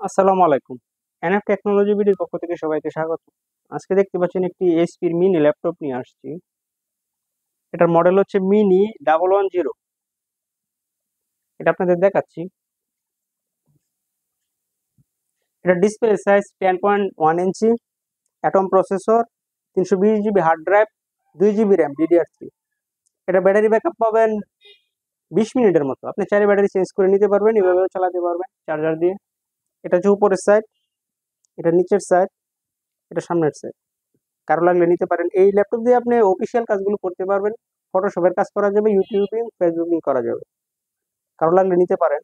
আসসালামু আলাইকুম। NF technology বিডির পক্ষ থেকে সবাইকে স্বাগত। আজকে দেখতে পাচ্ছেন একটি এইচপির মিনি ল্যাপটপ নিয়ে আসছি। এটার মডেল হচ্ছে মিনি 110। এটা আপনাদের দেখাচ্ছি। এটা display size 10.1 inch, atom processor, 320 GB hard drive, 2 GB RAM DDR3। এটা ব্যাটারি ব্যাকআপ পাবেন 20 মিনিটের মতো। আপনি চাইলে ব্যাটারি চেঞ্জ করে নিতে পারবেন, এভাবেও চালাতে পারবেন চার্জার দিয়ে। এটা হচ্ছে উপরের সাইড, এটা নিচের সাইড, এটা সামনের সাইড। কারো লাগলে নিতে পারেন। এই ল্যাপটপ দিয়ে আপনি অফিসিয়াল কাজগুলো করতে পারবেন। ফটোশপের কাজ করা যাবে, ইউটিউবিং, ফেসবুকিং করা যাবে। কারো লাগলে নিতে পারেন।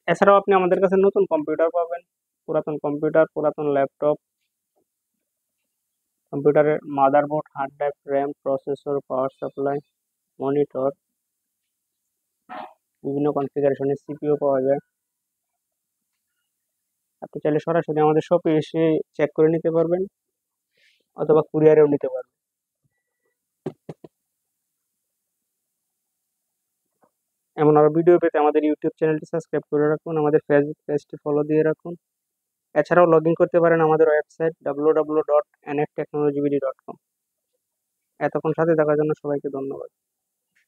এছাড়াও আপনি আমাদের কাছে নতুন কম্পিউটার পাবেন, পুরাতন কম্পিউটার, পুরাতন ল্যাপটপ, কম্পিউটারের motherboard, hard drive, RAM, processor, power supply, monitor, বিভিন্ন কনফিগারেশনের সিপিইউ পাওয়া যায়। আপনি চাইলে সরাসরি আমাদের শপে এসে চেক করে নিতে পারবেন, অথবা কুরিয়ারেও নিতে পারবেন। এমন আরো ভিডিও পেতে আমাদের ইউটিউব চ্যানেলটি সাবস্ক্রাইব করে রাখুন, আমাদের ফেসবুক পেজটি ফলো দিয়ে রাখুন। এছাড়াও লগ ইন করতে পারেন আমাদের ওয়েবসাইট www.nftechnologybd.com। এতক্ষণ সাথে থাকার জন্য সবাইকে ধন্যবাদ।